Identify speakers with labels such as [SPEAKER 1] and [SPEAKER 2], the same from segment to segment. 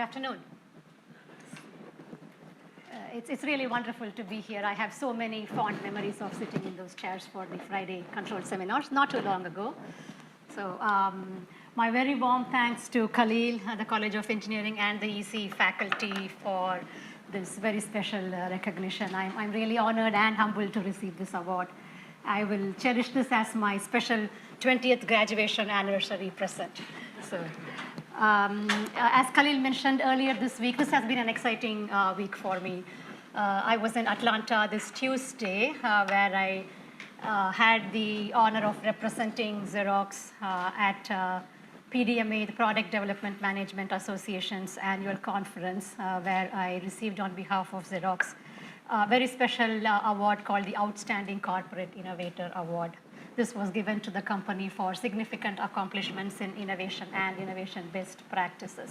[SPEAKER 1] afternoon. It's really wonderful to be here. I have so many fond memories of sitting in those chairs for the Friday control seminars not too long ago. So my very warm thanks to Khalil, the College of Engineering, and the EC faculty for this very special recognition. I'm really honored and humbled to receive this award. I will cherish this as my special 20th graduation anniversary present. So, as Khalil mentioned earlier this week, this has been an exciting week for me. I was in Atlanta this Tuesday, where I had the honor of representing Xerox at PDMA, the Product Development Management Association's annual conference, where I received on behalf of Xerox a very special award called the Outstanding Corporate Innovator Award. This was given to the company for significant accomplishments in innovation and innovation-based practices.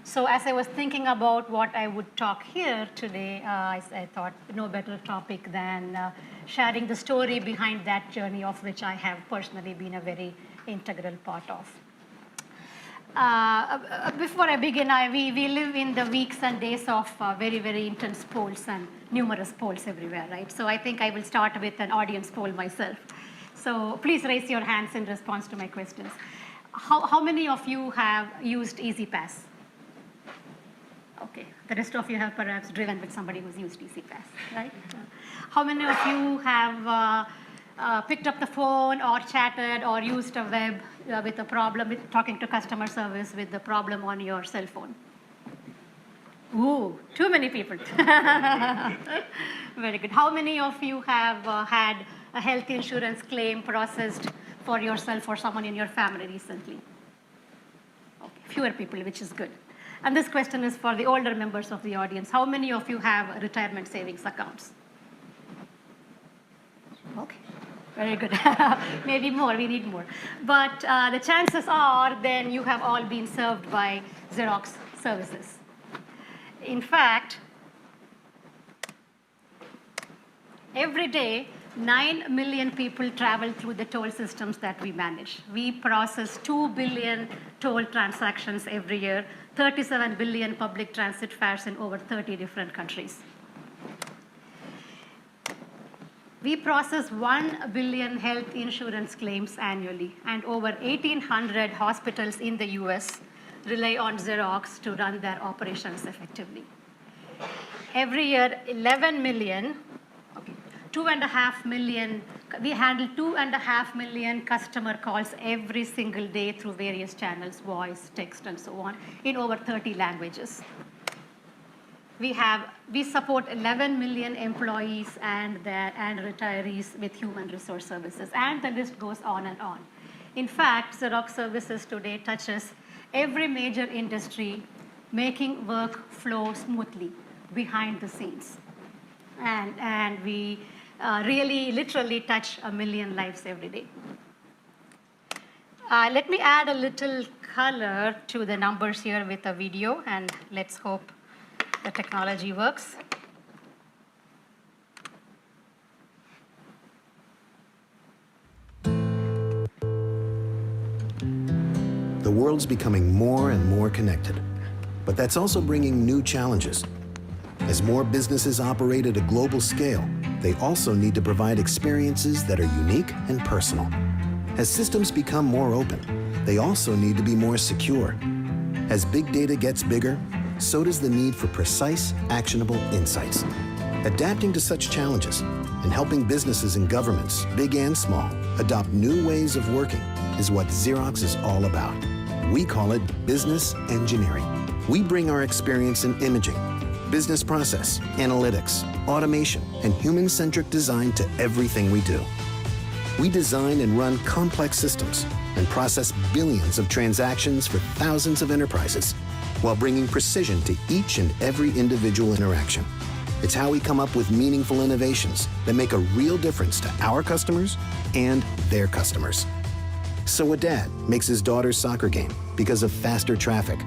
[SPEAKER 1] So as I was thinking about what I would talk here today, I thought no better topic than sharing the story behind that journey, of which I have personally been a very integral part of. Before I begin, we live in the weeks and days of very, very intense polls and numerous polls everywhere, right? So I think I will start with an audience poll myself. So please raise your hands in response to my questions. How many of you have used EasyPass? Okay, the rest of you have perhaps driven with somebody who's used EasyPass, right? How many of you have picked up the phone or chatted or used a web with a problem, with talking to customer service with the problem on your cell phone? Ooh, too many people. Very good. How many of you have had a health insurance claim processed for yourself or someone in your family recently? Okay, fewer people, which is good. And this question is for the older members of the audience. How many of you have retirement savings accounts? Okay, very good. Maybe more, we need more. But the chances are then you have all been served by Xerox services. In fact, every day, 9 million people travel through the toll systems that we manage. We process 2 billion toll transactions every year, 37 billion public transit fares in over 30 different countries. We process 1 billion health insurance claims annually, and over 1,800 hospitals in the US rely on Xerox to run their operations effectively. Every year, 11 million, 2.5 million, we handle 2.5 million customer calls every single day through various channels, voice, text, and so on, in over 30 languages. We support 11 million employees and retirees with human resource services, and the list goes on and on. In fact, Xerox Services today touches every major industry, making work flow smoothly behind the scenes. And we really, literally touch 1 million lives every day. Let me add a little color to the numbers here with a video, and let's hope the technology works.
[SPEAKER 2] The world's becoming more and more connected, but that's also bringing new challenges. As more businesses operate at a global scale, they also need to provide experiences that are unique and personal. As systems become more open, they also need to be more secure. As big data gets bigger, so does the need for precise, actionable insights. Adapting to such challenges and helping businesses and governments, big and small, adopt new ways of working is what Xerox is all about. We call it business engineering. We bring our experience in imaging, business process, analytics, automation, and human-centric design to everything we do. We design and run complex systems and process billions of transactions for thousands of enterprises while bringing precision to each and every individual interaction. It's how we come up with meaningful innovations that make a real difference to our customers and their customers. So a dad makes his daughter's soccer game because of faster traffic.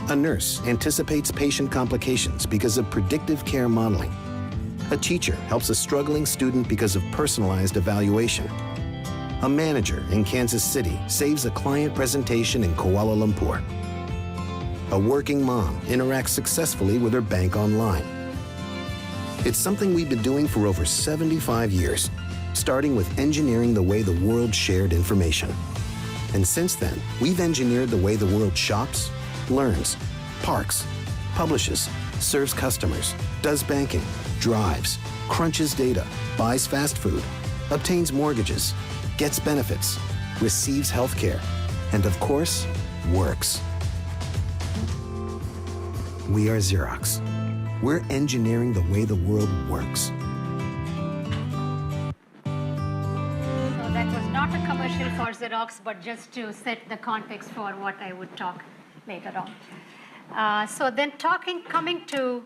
[SPEAKER 2] A nurse anticipates patient complications because of predictive care modeling. A teacher helps a struggling student because of personalized evaluation. A manager in Kansas City saves a client presentation in Kuala Lumpur. A working mom interacts successfully with her bank online. It's something we've been doing for over 75 years, starting with engineering the way the world shared information. And since then, we've engineered the way the world shops, learns, parks, publishes, serves customers, does banking, drives, crunches data, buys fast food, obtains mortgages, gets benefits, receives healthcare, and of course, works. We are Xerox. We're engineering the way the world works.
[SPEAKER 1] So that was not a commercial for Xerox, but just to set the context for what I would talk later on. So then coming to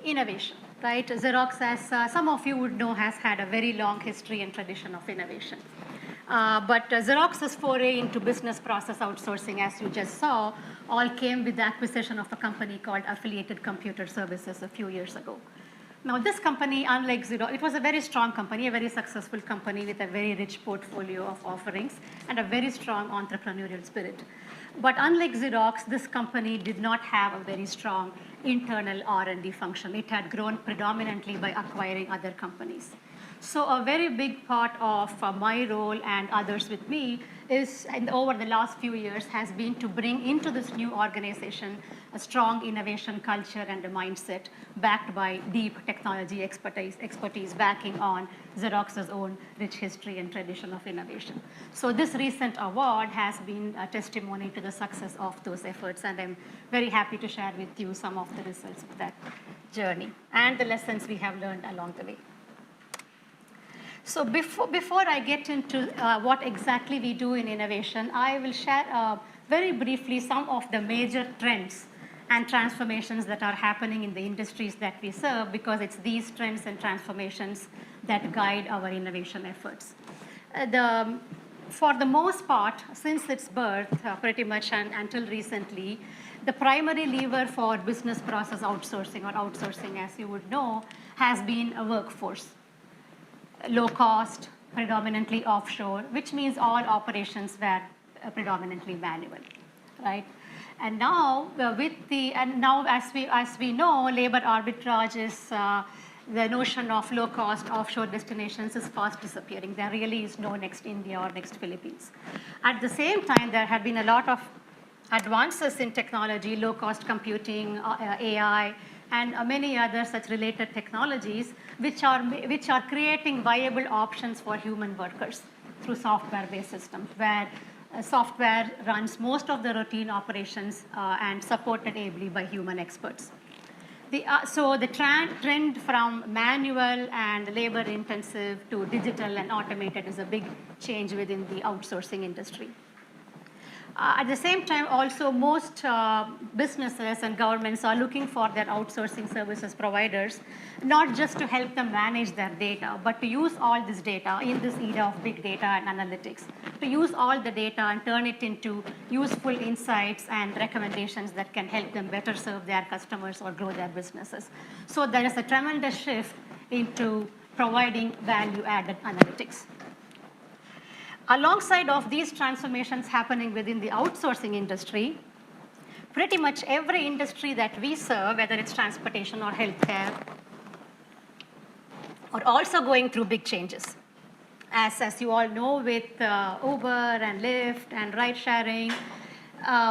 [SPEAKER 1] innovation, right? Xerox, as some of you would know, has had a very long history and tradition of innovation. But Xerox's foray into business process outsourcing, as you just saw, all came with the acquisition of a company called Affiliated Computer Services a few years ago. Now, this company, unlike Xerox, it was a very strong company, a very successful company with a very rich portfolio of offerings and a very strong entrepreneurial spirit. But unlike Xerox, this company did not have a very strong internal R&D function. It had grown predominantly by acquiring other companies. So a very big part of my role and others with me is, and over the last few years, has been to bring into this new organization a strong innovation culture and a mindset backed by deep technology expertise backing on Xerox's own rich history and tradition of innovation. So this recent award has been a testimony to the success of those efforts, and I'm very happy to share with you some of the results of that journey and the lessons we have learned along the way. So before I get into what exactly we do in innovation, I will share very briefly some of the major trends and transformations that are happening in the industries that we serve, because it's these trends and transformations that guide our innovation efforts. For the most part, since its birth, pretty much until recently, the primary lever for business process outsourcing, or outsourcing as you would know, has been a workforce. Low cost, predominantly offshore, which means all operations were predominantly manual, right? And now, as we know, labor arbitrage is the notion of low cost offshore destinations is fast disappearing. There really is no next India or next Philippines. At the same time, there have been a lot of advances in technology, low cost computing, AI, and many other such related technologies, which are creating viable options for human workers through software-based systems, where software runs most of the routine operations and supported ably by human experts. So the trend from manual and labor-intensive to digital and automated is a big change within the outsourcing industry. At the same time, also, most businesses and governments are looking for their outsourcing services providers, not just to help them manage their data, but to use all this data in this era of big data and analytics, to use all the data and turn it into useful insights and recommendations that can help them better serve their customers or grow their businesses. So there is a tremendous shift into providing value-added analytics. Alongside of these transformations happening within the outsourcing industry, pretty much every industry that we serve, whether it's transportation or healthcare, are also going through big changes. As you all know, with Uber and Lyft and ride sharing,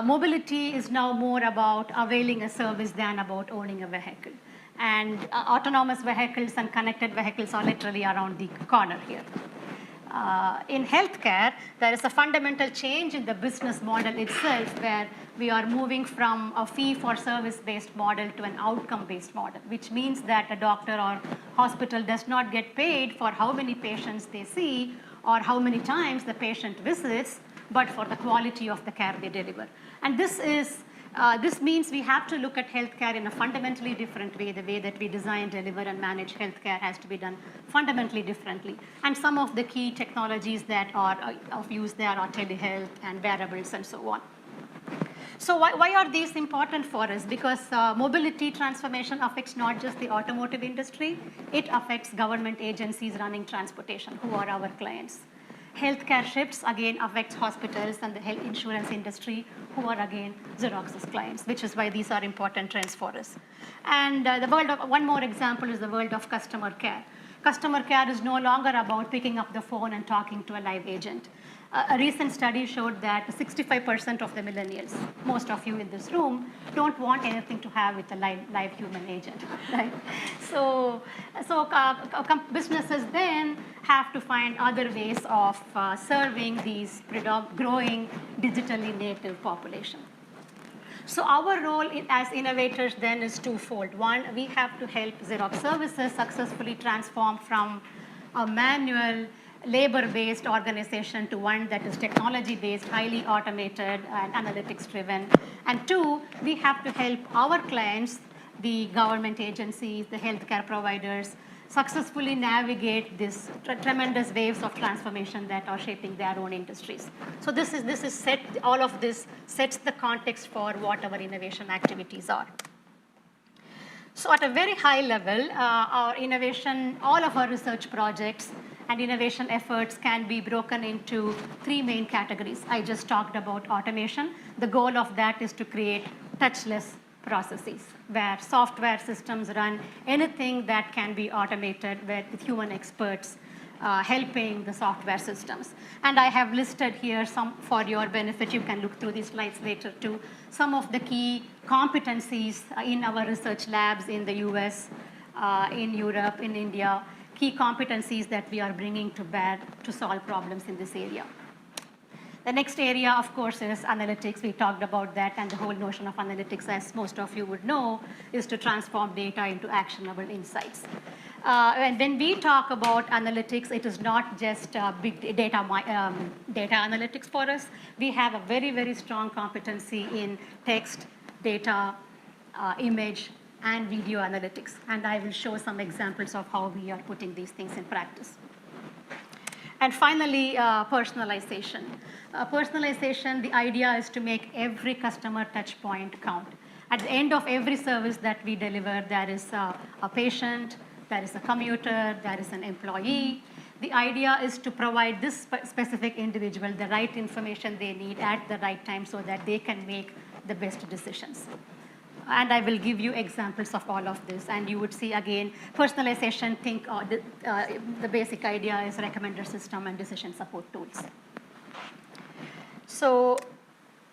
[SPEAKER 1] mobility is now more about availing a service than about owning a vehicle. And autonomous vehicles and connected vehicles are literally around the corner here. In healthcare, there is a fundamental change in the business model itself, where we are moving from a fee-for-service-based model to an outcome-based model, which means that a doctor or hospital does not get paid for how many patients they see or how many times the patient visits, but for the quality of the care they deliver. And this means we have to look at healthcare in a fundamentally different way. The way that we design, deliver, and manage healthcare has to be done fundamentally differently. And some of the key technologies that are of use there are telehealth and wearables and so on. So why are these important for us? Because mobility transformation affects not just the automotive industry, it affects government agencies running transportation, who are our clients. Healthcare shifts, again, affects hospitals and the health insurance industry, who are, again, Xerox's clients, which is why these are important trends for us. And one more example is the world of customer care. Customer care is no longer about picking up the phone and talking to a live agent. A recent study showed that 65% of the millennials, most of you in this room, don't want anything to have with a live human agent, right? So businesses then have to find other ways of serving these growing digitally native population. So our role as innovators then is twofold. One, we have to help Xerox Services successfully transform from a manual, labor-based organization to one that is technology-based, highly automated, and analytics-driven. And two, we have to help our clients, the government agencies, the healthcare providers, successfully navigate these tremendous waves of transformation that are shaping their own industries. So all of this sets the context for what our innovation activities are. So at a very high level, our innovation, all of our research projects and innovation efforts can be broken into three main categories. I just talked about automation. The goal of that is to create touchless processes where software systems run anything that can be automated with human experts helping the software systems. And I have listed here some for your benefit. You can look through these slides later too. Some of the key competencies in our research labs in the US, in Europe, in India, key competencies that we are bringing to bear to solve problems in this area. The next area, of course, is analytics. We talked about that, and the whole notion of analytics, as most of you would know, is to transform data into actionable insights. And when we talk about analytics, it is not just big data analytics for us. We have a very, very strong competency in text, data, image, and video analytics. And I will show some examples of how we are putting these things in practice. And finally, personalization. Personalization, the idea is to make every customer touch point count. At the end of every service that we deliver, there is a patient, there is a commuter, there is an employee. The idea is to provide this specific individual the right information they need at the right time so that they can make the best decisions. And I will give you examples of all of this. And you would see, again, personalization, the basic idea is recommender system and decision support tools. So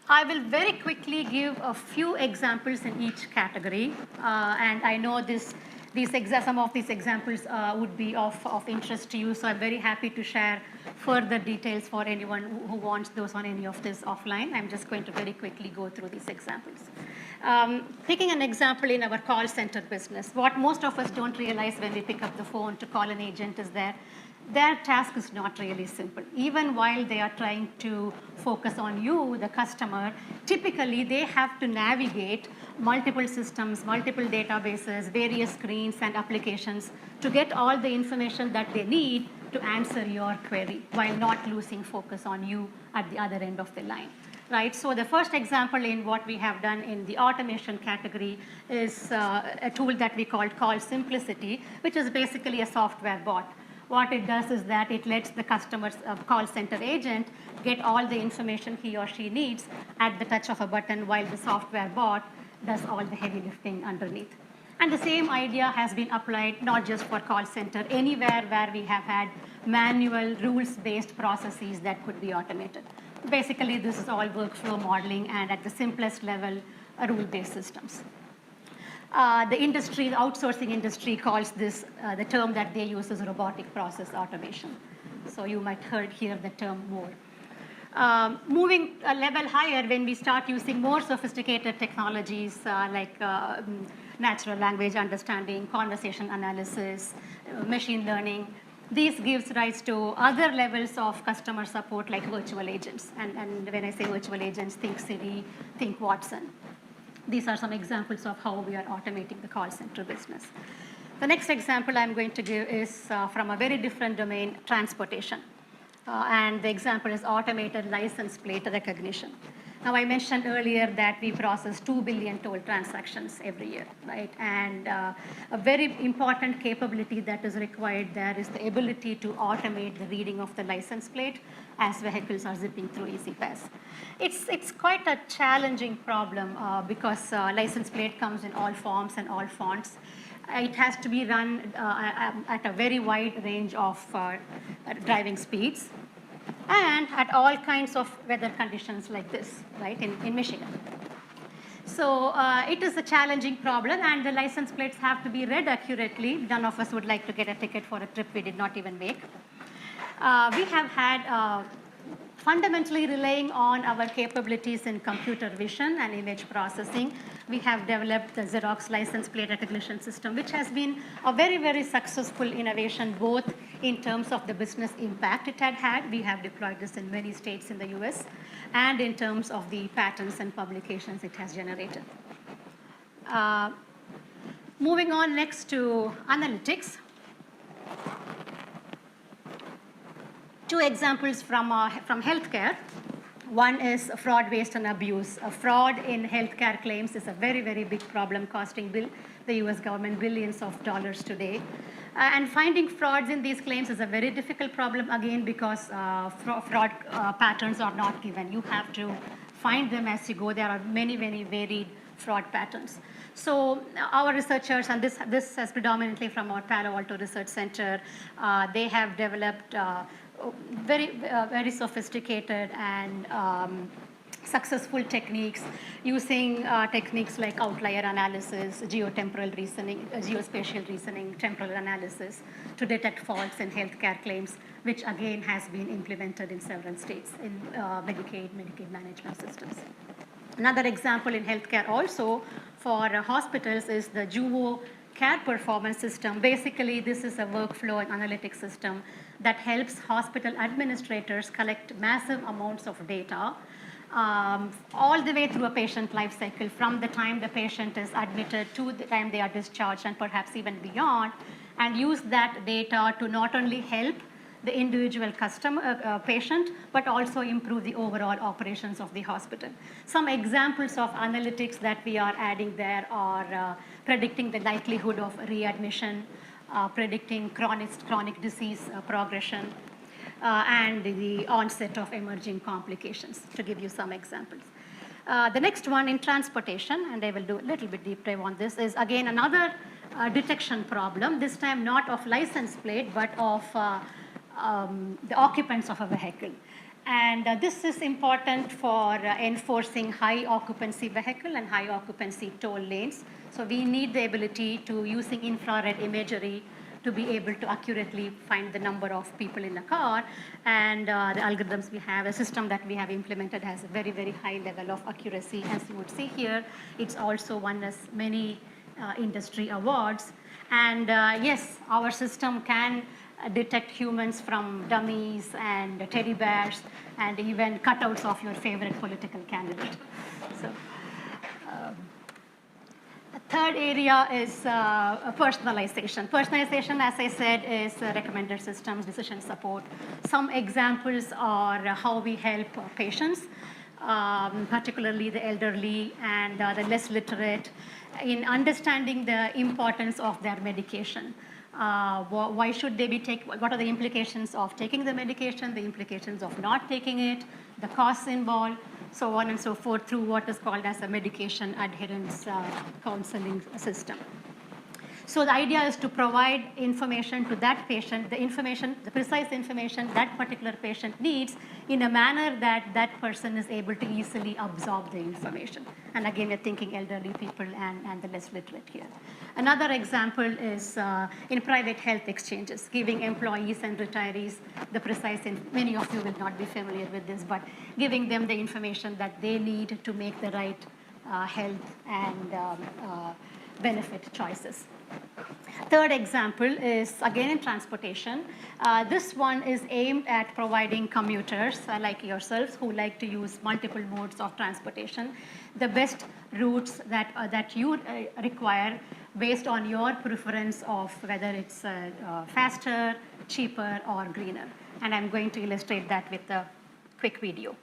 [SPEAKER 1] I will very quickly give a few examples in each category. And I know some of these examples would be of interest to you. So I'm very happy to share further details for anyone who wants those on any of this offline. I'm just going to very quickly go through these examples. Taking an example in our call center business, what most of us don't realize when we pick up the phone to call an agent is that their task is not really simple. Even while they are trying to focus on you, the customer, typically they have to navigate multiple systems, multiple databases, various screens and applications to get all the information that they need to answer your query while not losing focus on you at the other end of the line. Right, so the first example in what we have done in the automation category is a tool that we call Call Simplicity, which is basically a software bot. What it does is that it lets the customer's call center agent get all the information he or she needs at the touch of a button while the software bot does all the heavy lifting underneath. And the same idea has been applied not just for call center, anywhere where we have had manual rules-based processes that could be automated. Basically, this is all workflow modeling and at the simplest level, rule-based systems. The outsourcing industry calls this, the term that they use is robotic process automation. So you might hear the term more. Moving a level higher, when we start using more sophisticated technologies like natural language understanding, conversation analysis, machine learning, this gives rise to other levels of customer support like virtual agents. And when I say virtual agents, think Siri, think Watson. These are some examples of how we are automating the call center business. The next example I'm going to give is from a very different domain, transportation. And the example is automated license plate recognition. Now, I mentioned earlier that we process 2 billion toll transactions every year, right? And a very important capability that is required there is the ability to automate the reading of the license plate as vehicles are zipping through Easy Pass. It's quite a challenging problem because license plate comes in all forms and all fonts. It has to be run at a very wide range of driving speeds and at all kinds of weather conditions like this, right, in Michigan. So it is a challenging problem, and the license plates have to be read accurately. None of us would like to get a ticket for a trip we did not even make. We have had fundamentally relying on our capabilities in computer vision and image processing. We have developed the Xerox license plate recognition system, which has been a very, very successful innovation, both in terms of the business impact it had had. We have deployed this in many states in the US, and in terms of the patents and publications it has generated. Moving on next to analytics. Two examples from healthcare. One is fraud, waste, and abuse. Fraud in healthcare claims is a very, very big problem, costing the US government billions of dollars today. And finding frauds in these claims is a very difficult problem, again, because fraud patterns are not given. You have to find them as you go. There are many, many varied fraud patterns. So our researchers, and this is predominantly from our Palo Alto Research Center, they have developed very sophisticated and successful techniques using techniques like outlier analysis, geotemporal reasoning, geospatial reasoning, temporal analysis to detect faults in healthcare claims, which again has been implemented in several states in Medicaid management systems. Another example in healthcare also for hospitals is the Juvo care performance system. Basically, this is a workflow and analytics system that helps hospital administrators collect massive amounts of data all the way through a patient life cycle, from the time the patient is admitted to the time they are discharged and perhaps even beyond, and use that data to not only help the individual patient, but also improve the overall operations of the hospital. Some examples of analytics that we are adding there are predicting the likelihood of readmission, predicting chronic disease progression, and the onset of emerging complications, to give you some examples. The next one in transportation, and I will do a little bit deep dive on this, is again another detection problem, this time not of license plate, but of the occupants of a vehicle. And this is important for enforcing high occupancy vehicle and high occupancy toll lanes. So we need the ability to, using infrared imagery, to be able to accurately find the number of people in a car. And the algorithms we have, a system that we have implemented has a very, very high level of accuracy. As you would see here, it's also won us many industry awards. And yes, our system can detect humans from dummies and teddy bears and even cutouts of your favorite political candidate. So, the third area is personalization. Personalization, as I said, is recommender systems, decision support. Some examples are how we help patients, particularly the elderly and the less literate, in understanding the importance of their medication. Why should they be what are the implications of taking the medication, the implications of not taking it, the costs involved, so on and so forth, through what is called as a medication adherence counseling system. So the idea is to provide information to that patient, the precise information that particular patient needs, in a manner that that person is able to easily absorb the information. And again, we're thinking elderly people and the less literate here. Another example is in private health exchanges, giving employees and retirees the precise, many of you will not be familiar with this, but giving them the information that they need to make the right health and benefit choices. Third example is again in transportation. This one is aimed at providing commuters like yourselves who like to use multiple modes of transportation, the best routes that you require based on your preference of whether it's faster, cheaper, or greener. And I'm going to illustrate that with a quick video.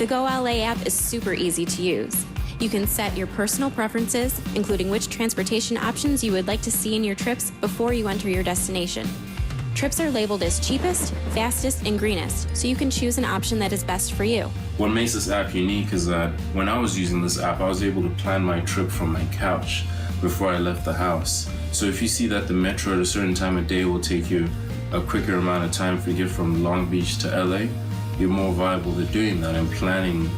[SPEAKER 3] The GoLA app is super easy to use. You can set your personal preferences, including which transportation options you would like to see in your trips before you enter your destination. Trips are labeled as cheapest, fastest, and greenest, so you can choose an option that is best for you.
[SPEAKER 4] What makes this app unique is that when I was using this app, I was able to plan my trip from my couch before I left the house. So if you see that the metro at a certain time of day will take you a quicker amount of time to get from Long Beach to LA, you're more viable to doing that and planning,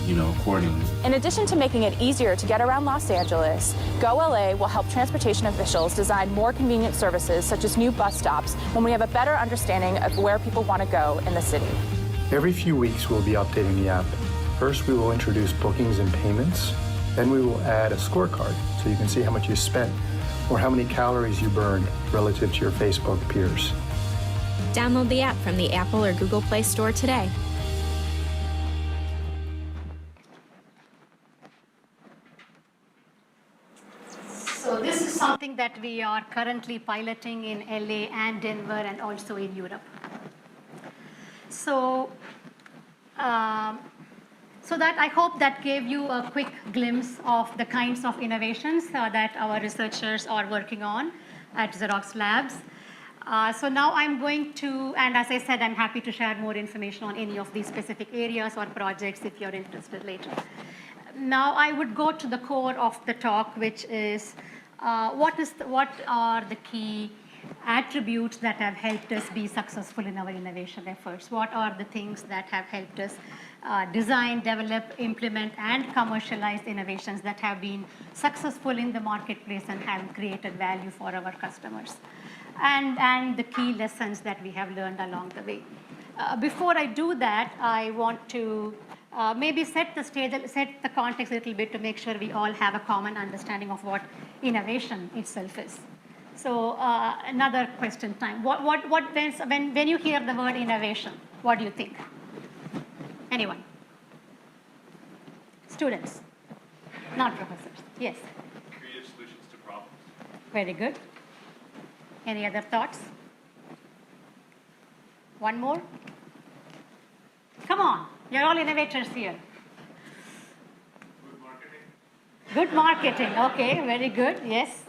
[SPEAKER 4] accordingly.
[SPEAKER 5] In addition to making it easier to get around Los Angeles, GoLA will help transportation officials design more convenient services such as new bus stops when we have a better understanding of where people want to go in the city.
[SPEAKER 6] Every few weeks, we'll be updating the app. First, we will introduce bookings and payments. Then we will add a scorecard so you can see how much you spent or how many calories you burned relative to your Facebook peers.
[SPEAKER 3] Download the app from the Apple or Google Play Store today.
[SPEAKER 1] So this is something that we are currently piloting in LA and Denver and also in Europe. So, so that I hope that gave you a quick glimpse of the kinds of innovations that our researchers are working on at Xerox Labs. So now I'm going to, and as I said, I'm happy to share more information on any of these specific areas or projects if you're interested later. Now I would go to the core of the talk, which is what are the key attributes that have helped us be successful in our innovation efforts? What are the things that have helped us design, develop, implement, and commercialize innovations that have been successful in the marketplace and have created value for our customers? And the key lessons that we have learned along the way. Before I do that, I want to maybe set the stage, set the context a little bit to make sure we all have a common understanding of what innovation itself is. So another question time. When you hear the word innovation, what do you think? Anyone? Students? Not professors. Yes.
[SPEAKER 7] Creative solutions to problems.
[SPEAKER 1] Very good. Any other thoughts? One more? Come on, you're all innovators here.
[SPEAKER 7] Good marketing.
[SPEAKER 1] Good marketing, okay, very good, yes.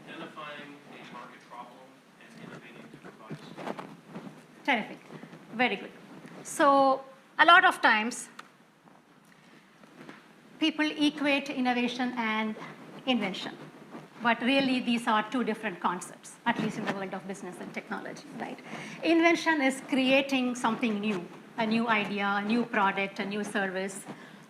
[SPEAKER 7] Identifying a market problem and innovating to provide a solution.
[SPEAKER 1] Terrific, very good. So a lot of times, people equate innovation and invention. But really, these are two different concepts, at least in the world of business and technology, right? Invention is creating something new, a new idea, a new product, a new service.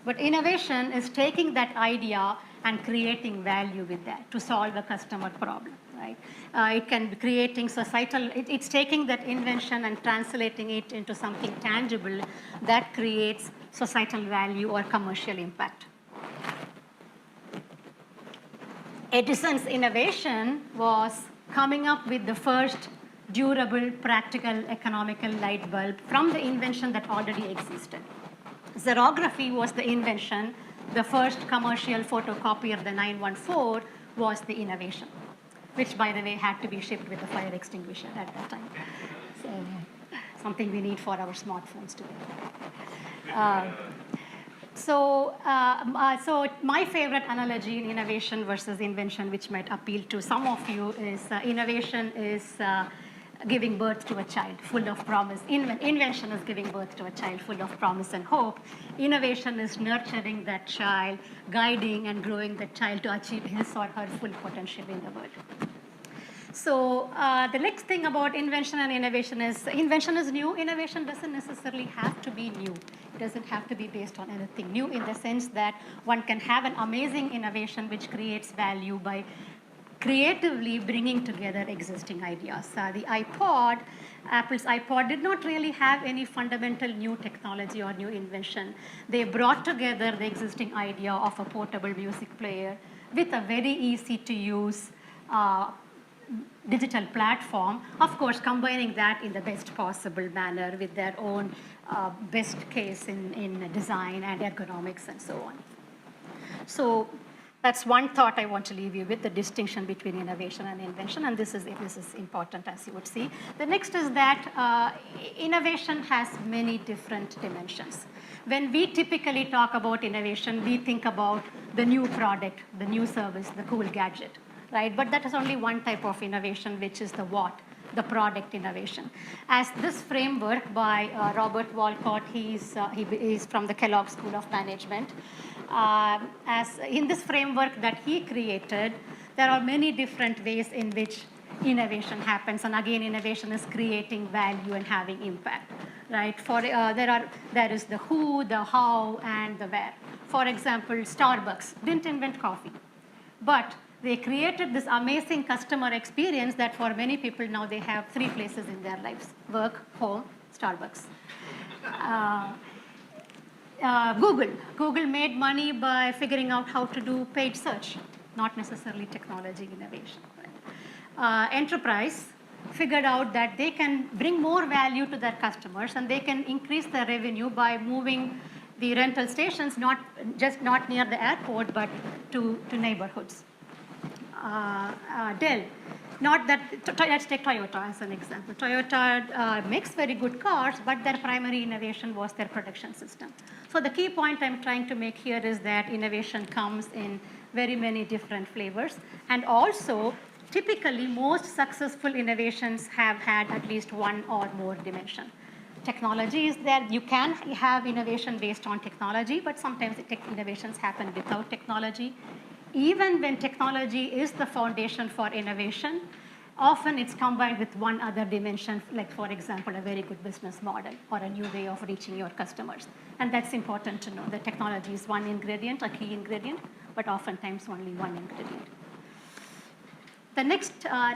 [SPEAKER 1] But innovation is taking that idea and creating value with that to solve a customer problem, right? It can be creating societal, it's taking that invention and translating it into something tangible that creates societal value or commercial impact. Edison's innovation was coming up with the first durable, practical, economical light bulb from the invention that already existed. Xerography was the invention. The first commercial photocopier, the 914, was the innovation, which, by the way, had to be shipped with a fire extinguisher at that time. So, something we need for our smartphones today. So my favorite analogy in innovation versus invention, which might appeal to some of you, is innovation is giving birth to a child full of promise. Invention is giving birth to a child full of promise and hope. Innovation is nurturing that child, guiding and growing that child to achieve his or her full potential in the world. So the next thing about invention and innovation is new. Innovation doesn't necessarily have to be new. It doesn't have to be based on anything new in the sense that one can have an amazing innovation which creates value by creatively bringing together existing ideas. The iPod, Apple's iPod, did not really have any fundamental new technology or new invention. They brought together the existing idea of a portable music player with a very easy to use digital platform, of course, combining that in the best possible manner with their own best case in design and ergonomics and so on. So That's one thought I want to leave you with, the distinction between innovation and invention, and this is important, as you would see. The next is that innovation has many different dimensions. When we typically talk about innovation, we think about the new product, the new service, the cool gadget, right? But that is only one type of innovation, which is the what, the product innovation. As this framework by Robert Walcott, he's from the Kellogg School of Management. As in this framework that he created, there are many different ways in which innovation happens. And again, innovation is creating value and having impact, right? There is the who, the how, and the where. For example, Starbucks didn't invent coffee, but they created this amazing customer experience that for many people now they have 3 places in their lives: work, home, Starbucks. Google made money by figuring out how to do paid search, not necessarily technology innovation. Right? Enterprise figured out that they can bring more value to their customers and they can increase their revenue by moving the rental stations not near the airport but to neighborhoods. Dell. Let's take Toyota as an example. Toyota makes very good cars, but their primary innovation was their production system. So the key point I'm trying to make here is that innovation comes in very many different flavors. And also, typically, most successful innovations have had at least one or more dimension. Technology is there. You can have innovation based on technology, but sometimes innovations happen without technology. Even when technology is the foundation for innovation, often it's combined with one other dimension, like, for example, a very good business model or a new way of reaching your customers. And that's important to know. The technology is one ingredient, a key ingredient, but oftentimes only one ingredient. The next,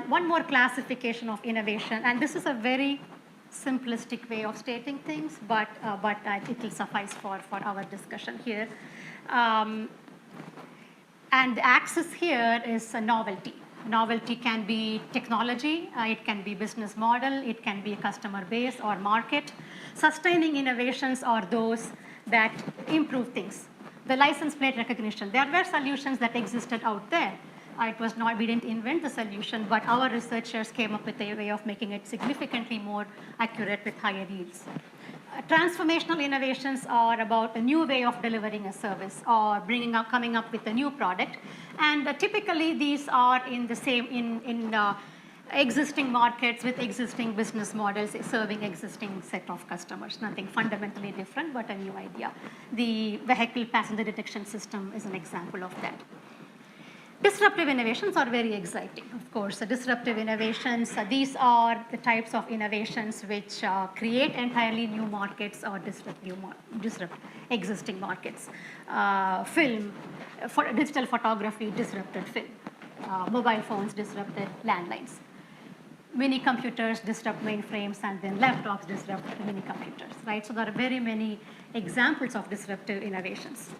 [SPEAKER 1] one more classification of innovation, and this is a very simplistic way of stating things, but it will suffice for our discussion here. And the axis here is a novelty. Novelty can be technology, it can be business model, it can be a customer base or market. Sustaining innovations are those that improve things. The license plate recognition, there were solutions that existed out there. We didn't invent the solution, but our researchers came up with a way of making it significantly more accurate with higher yields. Transformational innovations are about a new way of delivering a service or coming up with a new product. And typically, these are in existing markets with existing business models serving existing set of customers. Nothing fundamentally different, but a new idea. The vehicle passenger detection system is an example of that. Disruptive innovations are very exciting, of course. Disruptive innovations, these are the types of innovations which create entirely new markets or disrupt existing markets. Digital photography disrupted film. Mobile phones disrupted landlines. Mini computers disrupt mainframes, and then laptops disrupt mini computers, right? So there are very many examples of disruptive innovations.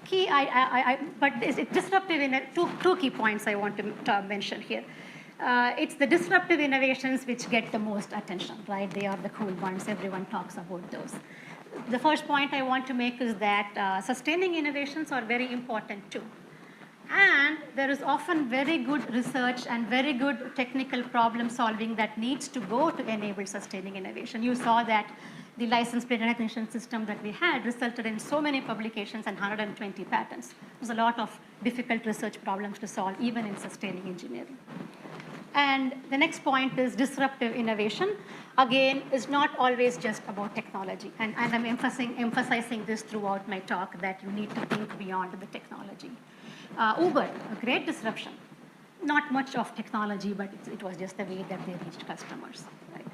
[SPEAKER 1] Two key points I want to mention here. It's the disruptive innovations which get the most attention, right? They are the cool ones. Everyone talks about those. The first point I want to make is that sustaining innovations are very important too. And there is often very good research and very good technical problem solving that needs to go to enable sustaining innovation. You saw that the license plate recognition system that we had resulted in so many publications and 120 patents. There's a lot of difficult research problems to solve, even in sustaining engineering. And the next point is disruptive innovation. Again, is not always just about technology. And I'm emphasizing this throughout my talk, that you need to think beyond the technology. Uber, a great disruption. Not much of technology, but it was just the way that they reached customers. Right?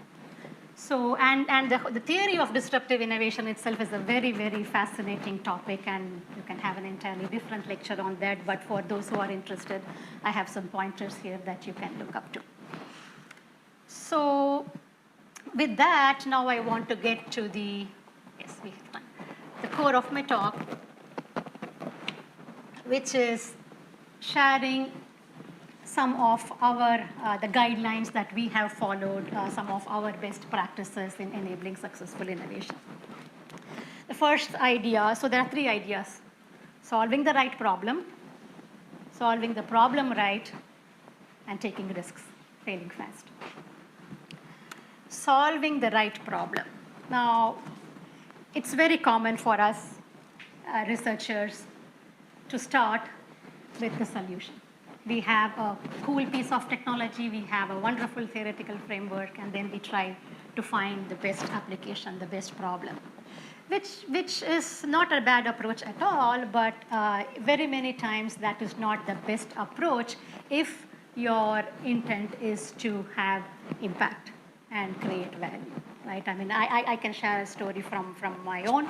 [SPEAKER 1] So, and the theory of disruptive innovation itself is a very, very fascinating topic, and you can have an entirely different lecture on that. But for those who are interested, I have some pointers here that you can look up to. So, with that, now I want to get to the core of my talk, which is sharing some of the guidelines that we have followed, some of our best practices in enabling successful innovation. The first idea, so there are three ideas solving the right problem, solving the problem right, and taking risks, failing fast. Solving the right problem. Now, it's very common for us researchers to start with the solution. We have a cool piece of technology, we have a wonderful theoretical framework, and then we try to find the best application, the best problem, which is not a bad approach at all, but very many times that is not the best approach if your intent is to have impact and create value, right? I mean, I can share a story from my own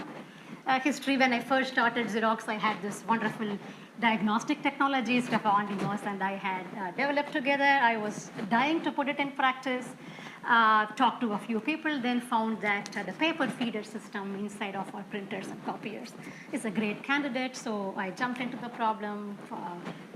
[SPEAKER 1] history. When I first started Xerox, I had this wonderful diagnostic technology, Stefan Dimos and I had developed together. I was dying to put it in practice, talked to a few people, then found that the paper feeder system inside of our printers and copiers is a great candidate. So I jumped into the problem,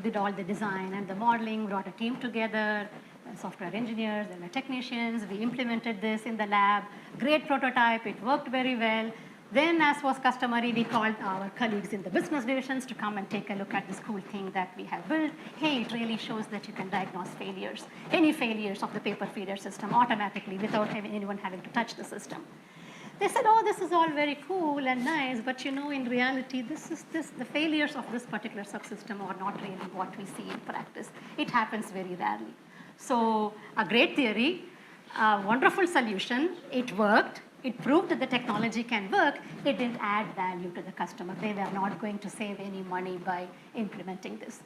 [SPEAKER 1] did all the design and the modeling, brought a team together, software engineers and the technicians. We implemented this in the lab. Great prototype. It worked very well. Then, as was customary, we called our colleagues in the business divisions to come and take a look at this cool thing that we have built. Hey, it really shows that you can diagnose failures, any failures of the paper feeder system automatically without anyone having to touch the system. They said, oh, this is all very cool and nice, but you know, in reality, the failures of this particular subsystem are not really what we see in practice. It happens very rarely. So a great theory, a wonderful solution, it worked. It proved that the technology can work. It didn't add value to the customer. They were not going to save any money by implementing this.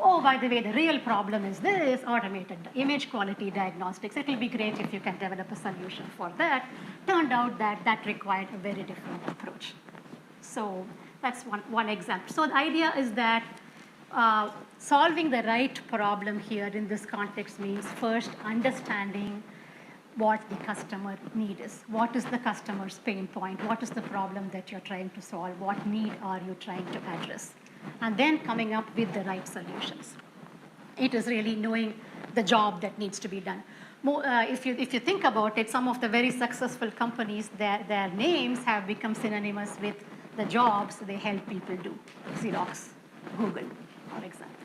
[SPEAKER 1] Oh, by the way, the real problem is this, automated image quality diagnostics. It will be great if you can develop a solution for that. Turned out that that required a very different approach. So that's one example. So the idea is that solving the right problem here in this context means first understanding what the customer need is. What is the customer's pain point? What is the problem that you're trying to solve? What need are you trying to address? And then coming up with the right solutions. It is really knowing the job that needs to be done. If you think about it, some of the very successful companies, their names have become synonymous with the jobs they help people do. Xerox, Google, for example.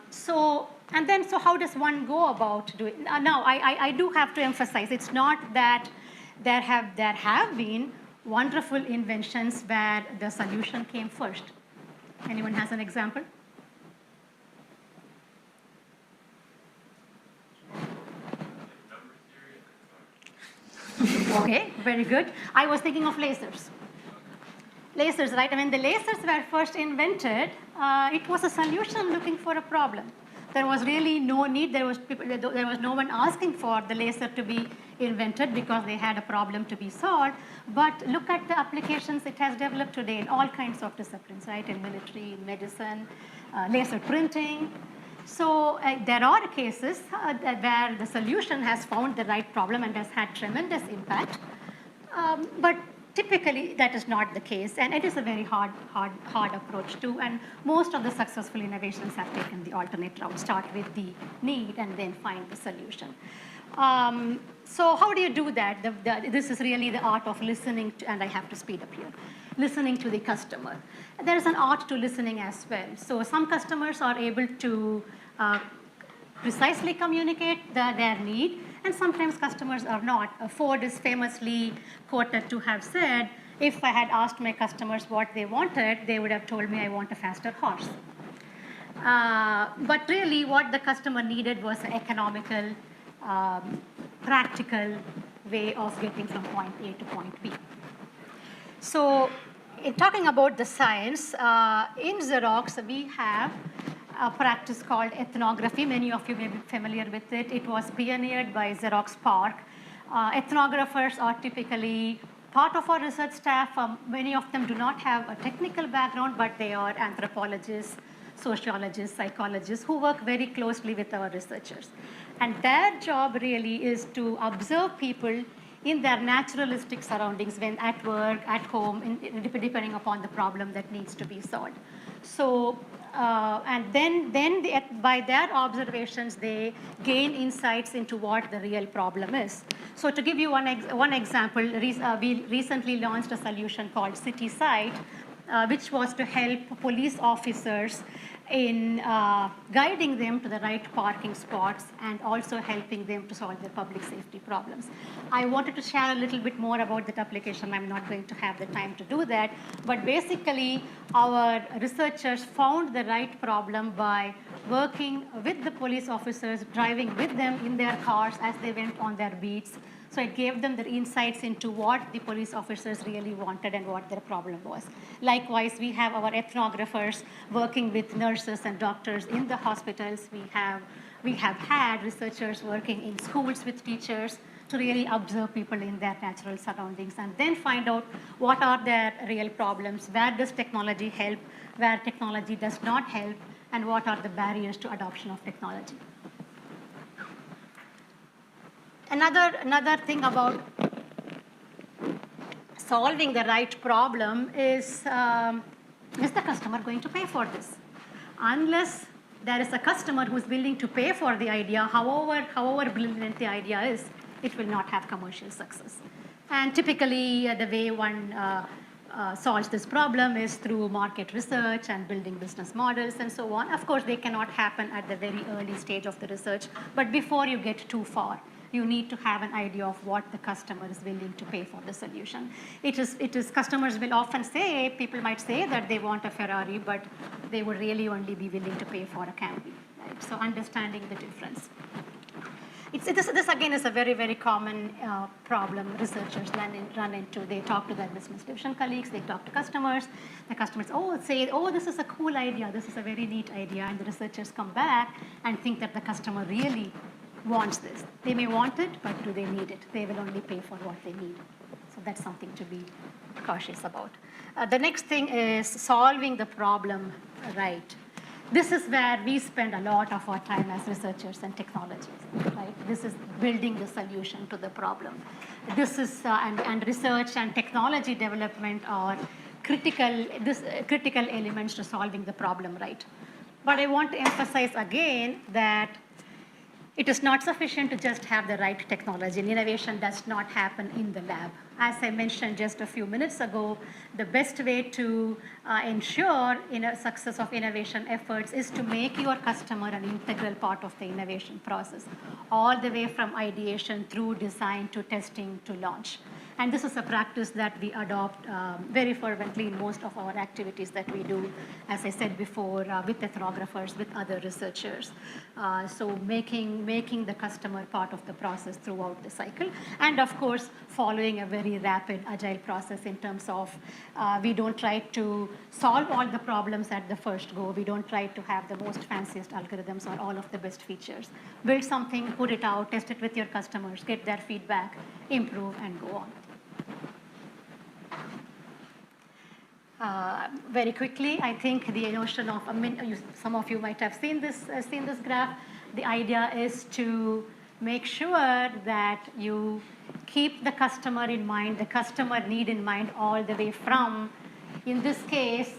[SPEAKER 1] So how does one go about doing? Now, I do have to emphasize, it's not that there have been wonderful inventions where the solution came first. Anyone has an example? Okay, very good. I was thinking of lasers. Lasers, right? I mean, the lasers were first invented. It was a solution looking for a problem. There was really no need. There was no one asking for the laser to be invented because they had a problem to be solved. But look at the applications it has developed today in all kinds of disciplines, right? In military, in medicine, laser printing. So there are cases where the solution has found the right problem and has had tremendous impact. But typically, that is not the case, and it is a very hard approach too. And most of the successful innovations have taken the alternate route: start with the need and then find the solution. So how do you do that? This is really the art of listening to, and I have to speed up here. Listening to the customer. There is an art to listening as well. So some customers are able to precisely communicate their need, and sometimes customers are not. Ford is famously quoted to have said, if I had asked my customers what they wanted, they would have told me I want a faster horse. But really what the customer needed was an economical, practical way of getting from point A to point B. So in talking about the science, in Xerox we have a practice called ethnography. Many of you may be familiar with it. It was pioneered by Xerox PARC. Ethnographers are typically part of our research staff. Many of them do not have a technical background, but they are anthropologists, sociologists, psychologists who work very closely with our researchers. And their job really is to observe people in their naturalistic surroundings, when at work, at home, depending upon the problem that needs to be solved. So, and then by their observations, they gain insights into what the real problem is. So to give you one example, we recently launched a solution called CitySight, which was to help police officers in guiding them to the right parking spots and also helping them to solve their public safety problems. I wanted to share a little bit more about that application. I'm not going to have the time to do that, but basically our researchers found the right problem by working with the police officers, driving with them in their cars as they went on their beats. So it gave them the insights into what the police officers really wanted and what their problem was. Likewise, we have our ethnographers working with nurses and doctors in the hospitals. We have had researchers working in schools with teachers to really observe people in their natural surroundings and then find out what are their real problems, where does technology help, where technology does not help, and what are the barriers to adoption of technology. Another thing about solving the right problem is the customer going to pay for this? Unless there is a customer who's willing to pay for the idea, however brilliant the idea is, it will not have commercial success. And typically, the way one solves this problem is through market research and building business models and so on. Of course, they cannot happen at the very early stage of the research, but before you get too far, you need to have an idea of what the customer is willing to pay for the solution. It is customers will often say, people might say that they want a Ferrari, but they would really only be willing to pay for a Camry, right? So understanding the difference. This again is a very, very common problem researchers run into. They talk to their business division colleagues, they talk to customers. The customers say, this is a cool idea, this is a very neat idea, and the researchers come back and think that the customer really wants this. They may want it, but do they need it? They will only pay for what they need. So that's something to be cautious about. The next thing is solving the problem right. This is where we spend a lot of our time as researchers and technologists, right? This is building the solution to the problem. This is, and research and technology development are critical elements to solving the problem right. But I want to emphasize again that it is not sufficient to just have the right technology, and innovation does not happen in the lab. As I mentioned just a few minutes ago, the best way to ensure success of innovation efforts is to make your customer an integral part of the innovation process, all the way from ideation through design to testing to launch. And this is a practice that we adopt very fervently in most of our activities that we do, as I said before, with ethnographers, with other researchers. So making the customer part of the process throughout the cycle. And of course, following a very rapid agile process in terms of we don't try to solve all the problems at the first go. We don't try to have the most fanciest algorithms or all of the best features. Build something, put it out, test it with your customers, get their feedback, improve, and go on. Very quickly, I think the notion of, some of you might have seen this graph. The idea is to make sure that you keep the customer in mind, the customer need in mind all the way from, in this case,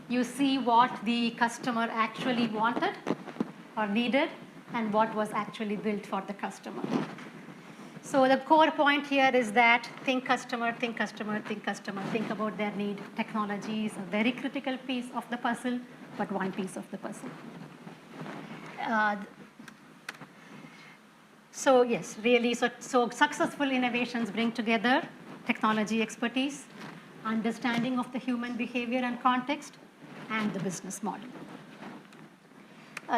[SPEAKER 1] you see what the customer actually wanted or needed and what was actually built for the customer. So the core point here is that think customer, think customer, think customer, think about their need. Technology is a very critical piece of the puzzle, but one piece of the puzzle. So yes, really, so successful innovations bring together technology expertise, understanding of the human behavior and context, and the business model.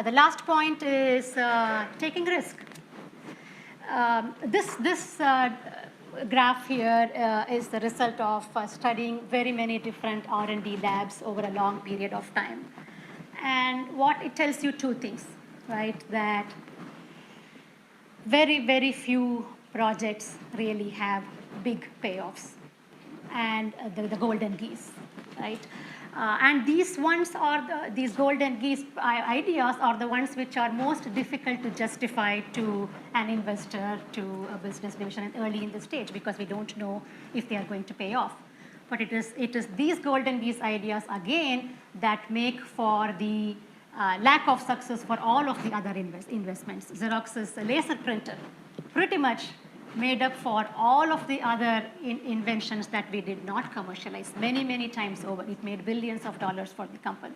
[SPEAKER 1] The last point is taking risk. This graph here is the result of studying very many different R&D labs over a long period of time. And what it tells you two things, right? That very, very few projects really have big payoffs and the golden geese, right? And these golden geese ideas are the ones which are most difficult to justify to an investor, to a business division early in the stage, because we don't know if they are going to pay off. But it is these golden geese ideas, again, that make for the lack of success for all of the other investments. Xerox's laser printer pretty much made up for all of the other inventions that we did not commercialize many, many times over. It made billions of dollars for the company.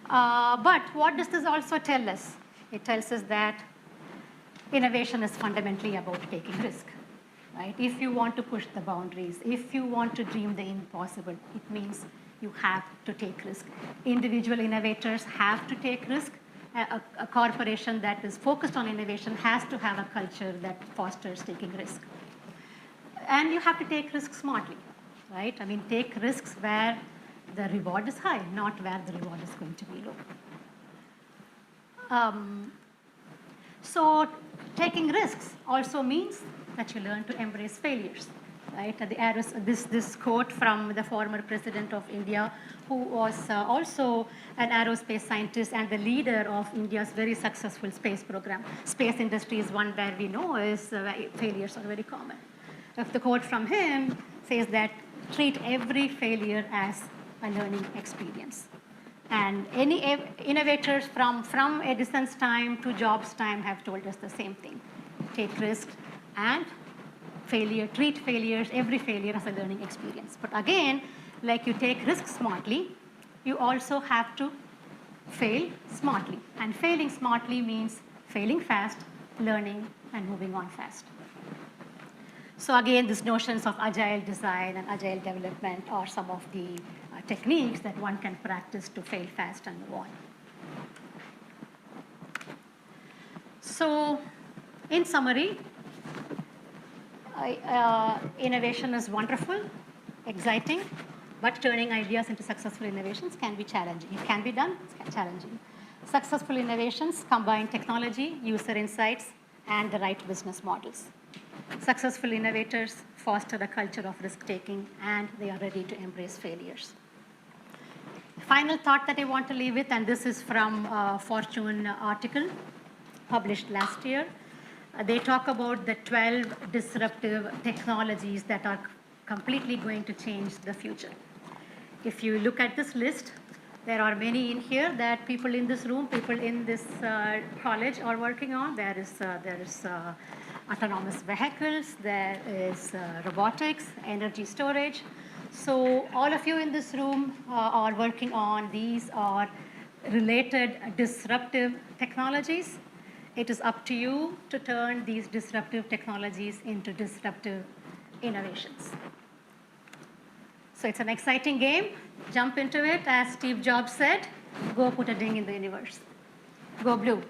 [SPEAKER 1] But what does this also tell us? It tells us that innovation is fundamentally about taking risk. Right? If you want to push the boundaries, if you want to dream the impossible, it means you have to take risk. Individual innovators have to take risk. A corporation that is focused on innovation has to have a culture that fosters taking risk. And you have to take risks smartly, right? I mean, take risks where the reward is high, not where the reward is going to be low. So taking risks also means that you learn to embrace failures, right? This quote from the former president of India, who was also an aerospace scientist and the leader of India's very successful space program. Space industry is one where we know is failures are very common. If the quote from him says that treat every failure as a learning experience. And any innovators from Edison's time to Jobs' time have told us the same thing. Take risks and treat failures, every failure as a learning experience. But again, like you take risks smartly, you also have to fail smartly. And failing smartly means failing fast, learning, and moving on fast. So again, these notions of agile design and agile development are some of the techniques that one can practice to fail fast and move on. So in summary, innovation is wonderful, exciting, but turning ideas into successful innovations can be challenging. It can be done, it's challenging. Successful innovations combine technology, user insights, and the right business models. Successful innovators foster a culture of risk-taking, and they are ready to embrace failures. Final thought that I want to leave with, and this is from a Fortune article published last year. They talk about the 12 disruptive technologies that are completely going to change the future. If you look at this list, there are many in here that people in this room, people in this college are working on. There is autonomous vehicles, there is robotics, energy storage. So all of you in this room are working on these are related disruptive technologies. It is up to you to turn these disruptive technologies into disruptive innovations. So it's an exciting game. Jump into it. As Steve Jobs said, go put a ding in the universe. Go blue.